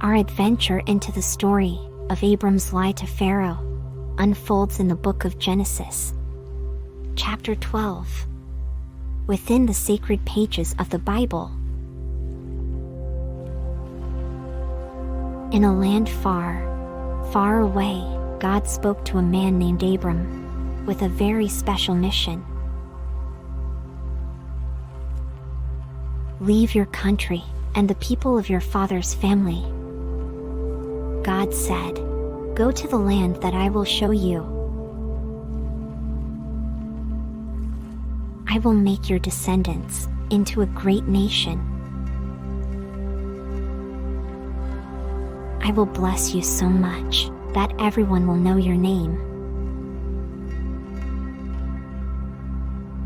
Our adventure into the story of Abram's lie to Pharaoh unfolds in the book of Genesis, chapter 12, within the sacred pages of the Bible. In a land far, far away, God spoke to a man named Abram with a very special mission. Leave your country and the people of your father's family. God said, go to the land that I will show you. I will make your descendants into a great nation. I will bless you so much that everyone will know your name.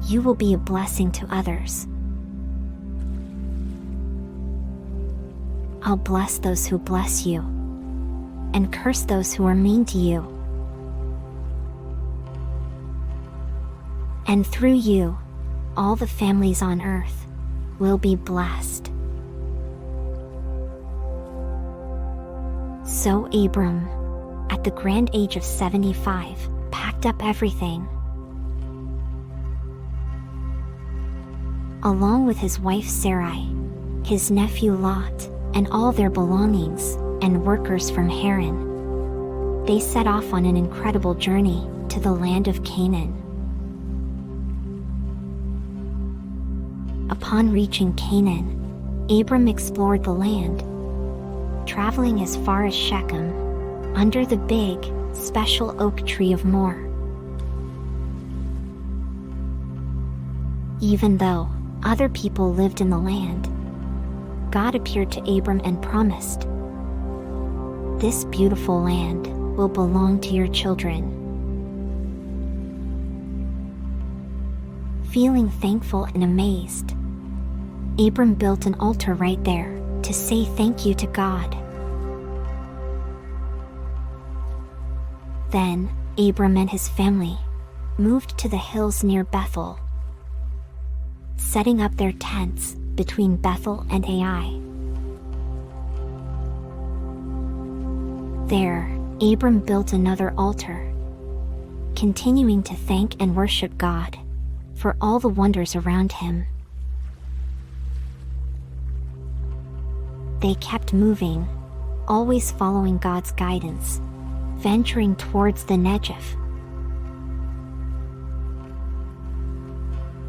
You will be a blessing to others. I'll bless those who bless you, and curse those who are mean to you. And through you, all the families on earth will be blessed. So Abram, at the grand age of 75, packed up everything. Along with his wife Sarai, his nephew Lot, and all their belongings and workers from Haran, they set off on an incredible journey to the land of Canaan. Upon reaching Canaan, Abram explored the land, traveling as far as Shechem, under the big, special oak tree of Moreh. Even though other people lived in the land, God appeared to Abram and promised, this beautiful land will belong to your children. Feeling thankful and amazed, Abram built an altar right there to say thank you to God. Then, Abram and his family moved to the hills near Bethel, setting up their tents between Bethel and Ai. There, Abram built another altar, continuing to thank and worship God for all the wonders around him. They kept moving, always following God's guidance, venturing towards the Negev.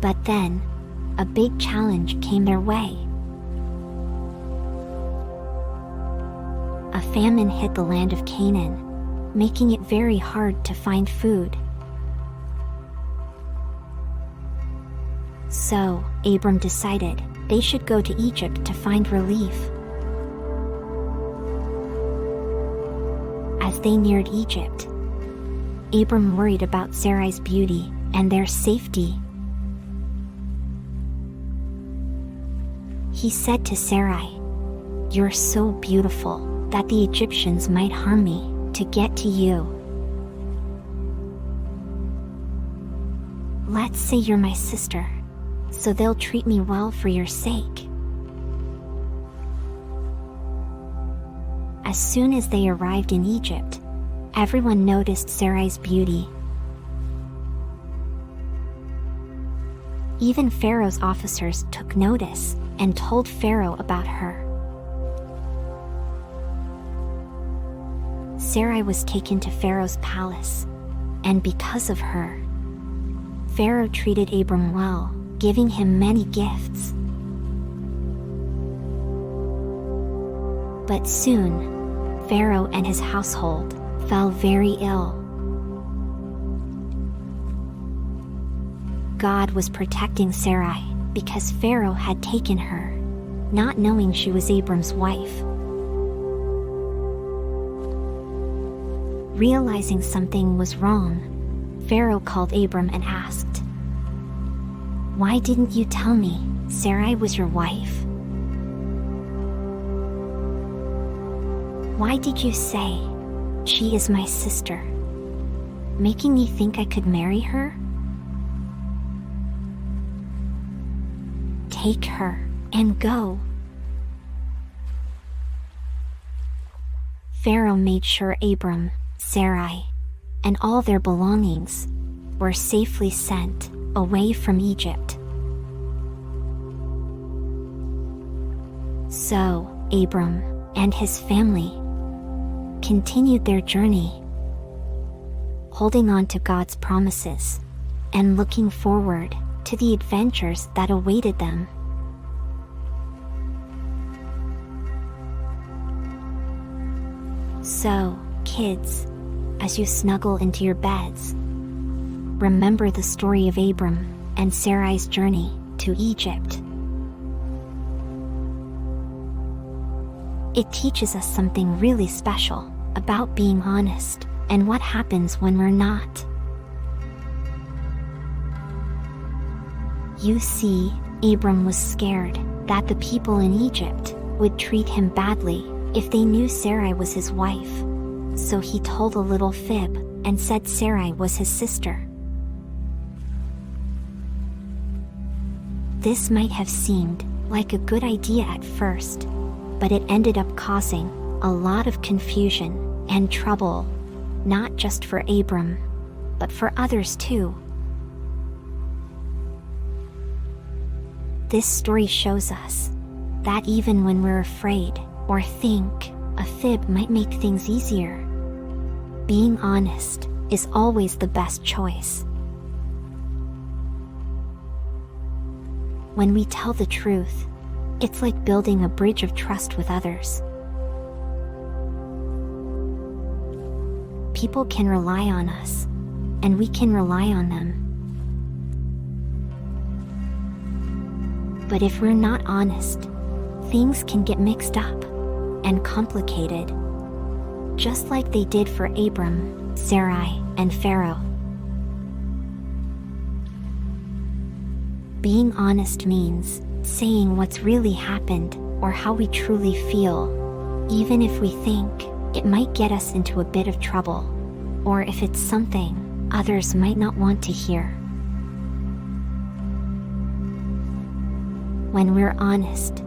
But then, a big challenge came their way. A famine hit the land of Canaan, making it very hard to find food. So, Abram decided they should go to Egypt to find relief. As they neared Egypt, Abram worried about Sarai's beauty and their safety. He said to Sarai, "You're so beautiful that the Egyptians might harm me to get to you. Let's say you're my sister, so they'll treat me well for your sake." As soon as they arrived in Egypt, everyone noticed Sarai's beauty. Even Pharaoh's officers took notice and told Pharaoh about her. Sarai was taken to Pharaoh's palace, and because of her, Pharaoh treated Abram well, giving him many gifts. But soon, Pharaoh and his household fell very ill. God was protecting Sarai because Pharaoh had taken her, not knowing she was Abram's wife. Realizing something was wrong, Pharaoh called Abram and asked, "Why didn't you tell me Sarai was your wife? Why did you say, 'She is my sister,' making me think I could marry her? Take her and go." Pharaoh made sure Abram, Sarai, and all their belongings were safely sent away from Egypt. So, Abram and his family continued their journey, holding on to God's promises and looking forward to the adventures that awaited them. So, kids, as you snuggle into your beds, remember the story of Abram and Sarai's journey to Egypt. It teaches us something really special about being honest and what happens when we're not. You see, Abram was scared that the people in Egypt would treat him badly if they knew Sarai was his wife. So he told a little fib and said Sarai was his sister. This might have seemed like a good idea at first, but it ended up causing a lot of confusion and trouble, not just for Abram, but for others too. This story shows us that even when we're afraid or think a fib might make things easier, being honest is always the best choice. When we tell the truth, it's like building a bridge of trust with others. People can rely on us, and we can rely on them. But if we're not honest, things can get mixed up and complicated, just like they did for Abram, Sarai, and Pharaoh. Being honest means saying what's really happened or how we truly feel, even if we think it might get us into a bit of trouble, or if it's something others might not want to hear. When we're honest,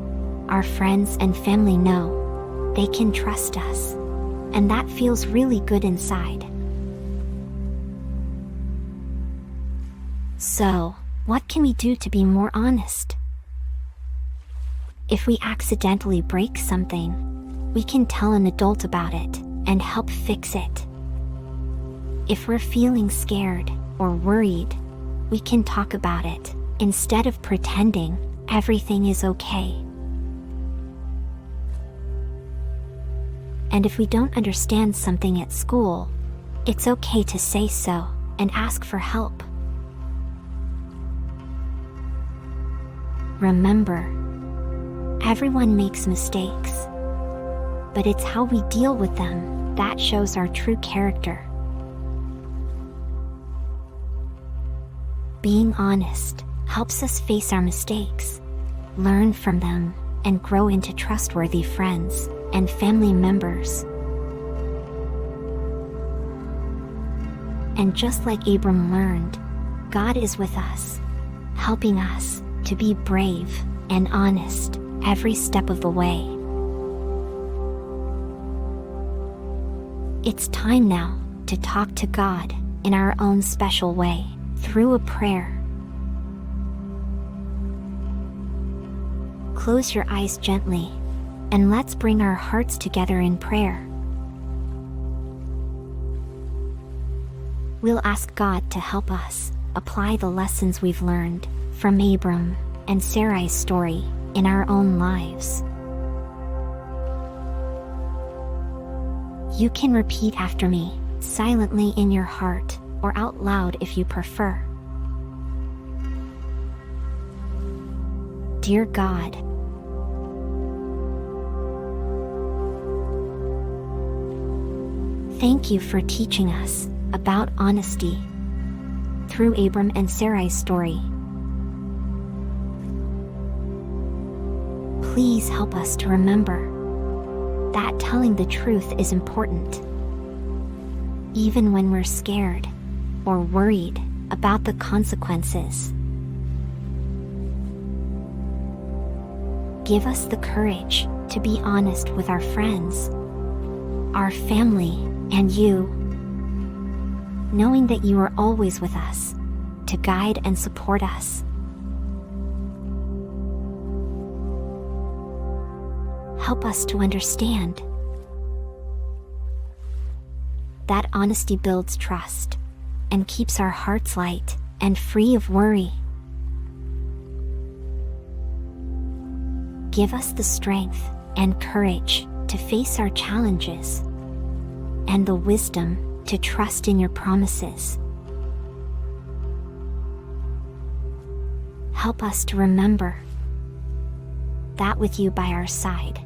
our friends and family know they can trust us, and that feels really good inside. So, what can we do to be more honest? If we accidentally break something, we can tell an adult about it and help fix it. If we're feeling scared or worried, we can talk about it instead of pretending everything is okay. And if we don't understand something at school, it's okay to say so and ask for help. Remember, everyone makes mistakes, but it's how we deal with them that shows our true character. Being honest helps us face our mistakes, learn from them, and grow into trustworthy friends and family members. And just like Abram learned, God is with us, helping us to be brave and honest every step of the way. It's time now to talk to God in our own special way, through a prayer. Close your eyes gently, and let's bring our hearts together in prayer. We'll ask God to help us apply the lessons we've learned from Abram and Sarai's story in our own lives. You can repeat after me, silently in your heart, or out loud if you prefer. Dear God, thank you for teaching us about honesty through Abram and Sarai's story. Please help us to remember that telling the truth is important, even when we're scared or worried about the consequences. Give us the courage to be honest with our friends, our family, and you, knowing that you are always with us to guide and support us. Help us to understand that honesty builds trust and keeps our hearts light and free of worry. Give us the strength and courage to face our challenges and the wisdom to trust in your promises. Help us to remember that with you by our side,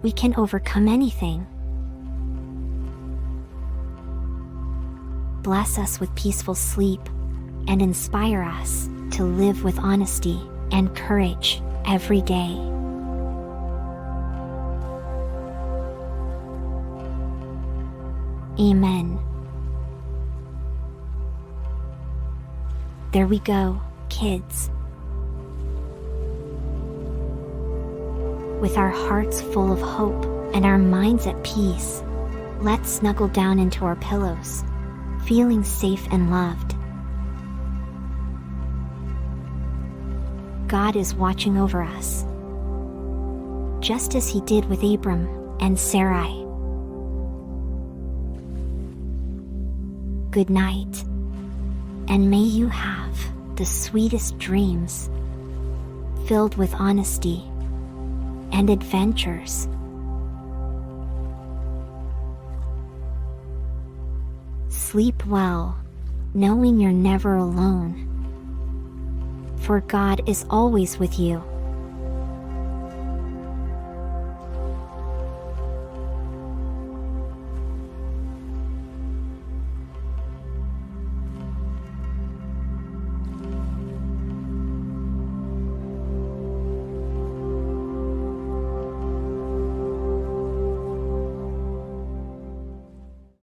we can overcome anything. Bless us with peaceful sleep and inspire us to live with honesty and courage every day. Amen. There we go, kids. With our hearts full of hope and our minds at peace, let's snuggle down into our pillows, feeling safe and loved. God is watching over us, just as He did with Abram and Sarai. Good night, and may you have the sweetest dreams, filled with honesty and adventures. Sleep well, knowing you're never alone, for God is always with you.